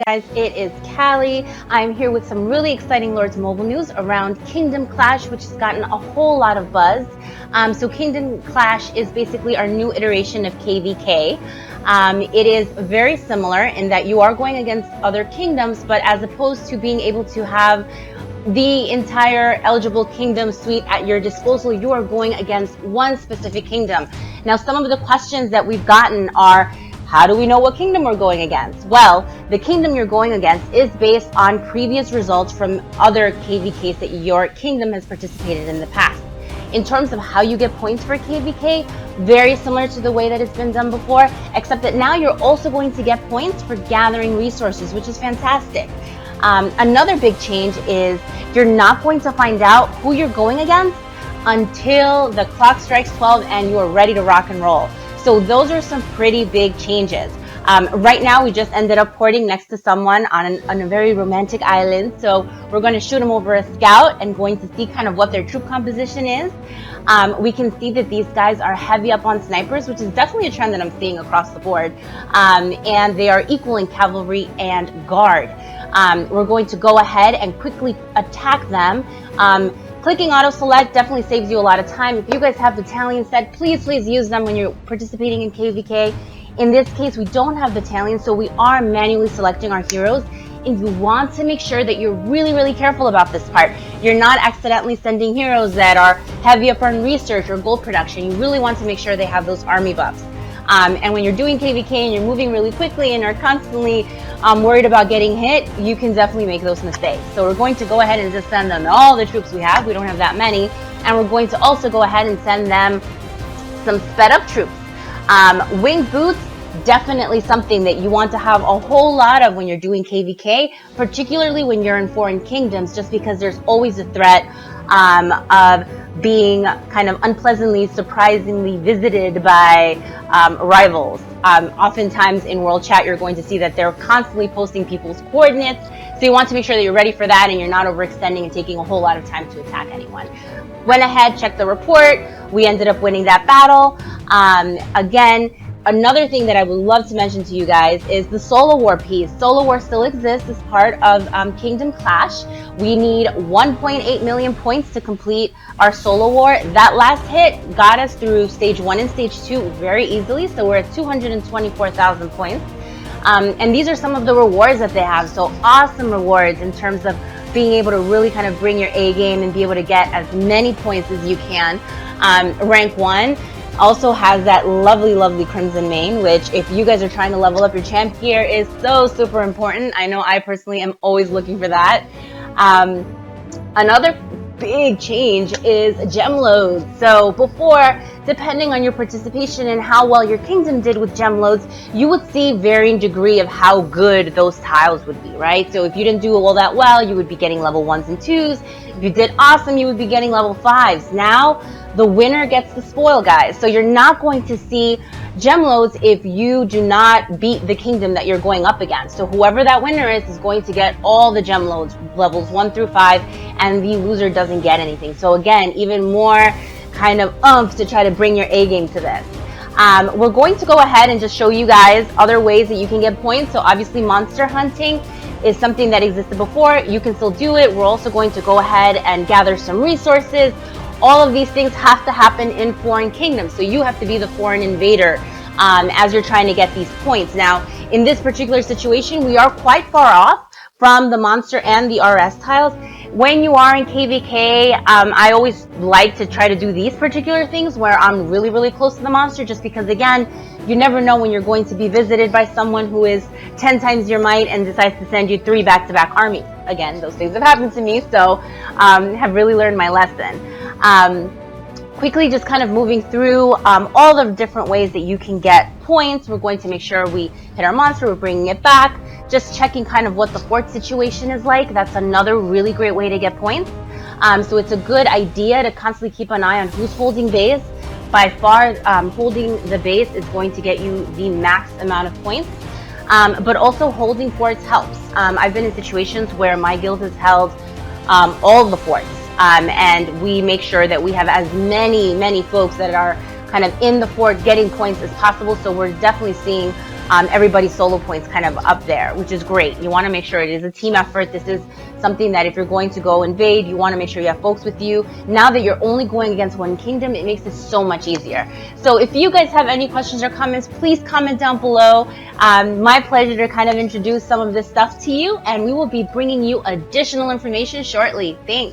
Guys, it is Callie. I'm here with some really exciting Lords Mobile news around Kingdom Clash, which has gotten a whole lot of buzz. So Kingdom Clash is basically our new iteration of KVK. It is very similar in that you are going against other kingdoms, but as opposed to being able to have the entire eligible kingdom suite at your disposal, you are going against one specific kingdom. Now, some of the questions that we've gotten are, how do we know what kingdom we're going against? Well, the kingdom you're going against is based on previous results from other KVKs that your kingdom has participated in the past. In terms of how you get points for KVK, very similar to the way that it's been done before, except that now you're also going to get points for gathering resources, which is fantastic. Another big change is you're not going to find out who you're going against until the clock strikes 12 and you are ready to rock and roll. So those are some pretty big changes. Right now, we just ended up porting next to someone on a very romantic island. So we're going to shoot them over a scout and going to see kind of what their troop composition is. We can see that these guys are heavy up on snipers, which is definitely a trend that I'm seeing across the board. And they are equal in cavalry and guard. We're going to go ahead and quickly attack them. Clicking auto select definitely saves you a lot of time. If you guys have battalion set, please use them when you're participating in KVK. In this case, we don't have battalion, so we are manually selecting our heroes. And you want to make sure that you're really careful about this part. You're not accidentally sending heroes that are heavy up on research or gold production. You really want to make sure they have those army buffs. And when you're doing KVK and you're moving really quickly and are constantly worried about getting hit, you can definitely make those mistakes. So we're going to go ahead and just send them all the troops we have. We don't have that many. And we're going to also go ahead and send them some sped up troops. Winged boots, definitely something that you want to have a whole lot of when you're doing KVK, particularly when you're in foreign kingdoms, just because there's always a threat of being kind of unpleasantly, surprisingly visited by rivals. Oftentimes in World Chat, you're going to see that they're constantly posting people's coordinates. So you want to make sure that you're ready for that and you're not overextending and taking a whole lot of time to attack anyone. Went ahead, checked the report. We ended up winning that battle. Again, another thing that I would love to mention to you guys is the solo war piece. Solo war still exists as part of Kingdom Clash. We need 1.8 million points to complete our solo war. That last hit got us through stage 1 and stage 2 very easily. So we're at 224,000 points. And these are some of the rewards that they have. So awesome rewards in terms of being able to really kind of bring your A game and be able to get as many points as you can. Rank 1 also has that lovely Crimson Mane, which if you guys are trying to level up your champ gear is so super important. I know I personally am always looking for that. Another big change is gem loads. So before, depending on your participation and how well your kingdom did with gem loads, you would see varying degree of how good those tiles would be, right? So if you didn't do all that well, you would be getting level 1s and 2s. If you did awesome, you would be getting level 5s. Now, the winner gets the spoil, guys. So you're not going to see gem loads if you do not beat the kingdom that you're going up against. So whoever that winner is going to get all the gem loads, levels 1 through 5, and the loser doesn't get anything. So again, even more kind of oomph to try to bring your A game to this. We're going to go ahead and just show you guys other ways that you can get points. So obviously monster hunting is something that existed before. You can still do it. We're also going to go ahead and gather some resources. All of these things have to happen in foreign kingdoms. So you have to be the foreign invader as you're trying to get these points. Now, in this particular situation, we are quite far off from the monster and the RS tiles. When you are in KVK, I always like to try to do these particular things where I'm really close to the monster, just because, again, you never know when you're going to be visited by someone who is 10 times your might and decides to send you 3 back-to-back armies. Again, those things have happened to me, so have really learned my lesson. Quickly just kind of moving through all the different ways that you can get points. We're going to make sure we hit our monster, we're bringing it back, just checking kind of what the fort situation is like. That's another really great way to get points. So it's a good idea to constantly keep an eye on who's holding base. By far, holding the base is going to get you the max amount of points. But also holding forts helps. I've been in situations where my guild has held all the forts. And we make sure that we have as many folks that are kind of in the fort getting points as possible. So we're definitely seeing everybody's solo points kind of up there, which is great. You want to make sure it is a team effort. This is something that if you're going to go invade, you want to make sure you have folks with you. Now that you're only going against one kingdom, it makes it so much easier. So if you guys have any questions or comments, please comment down below. My pleasure to kind of introduce some of this stuff to you, and we will be bringing you additional information shortly. Thanks.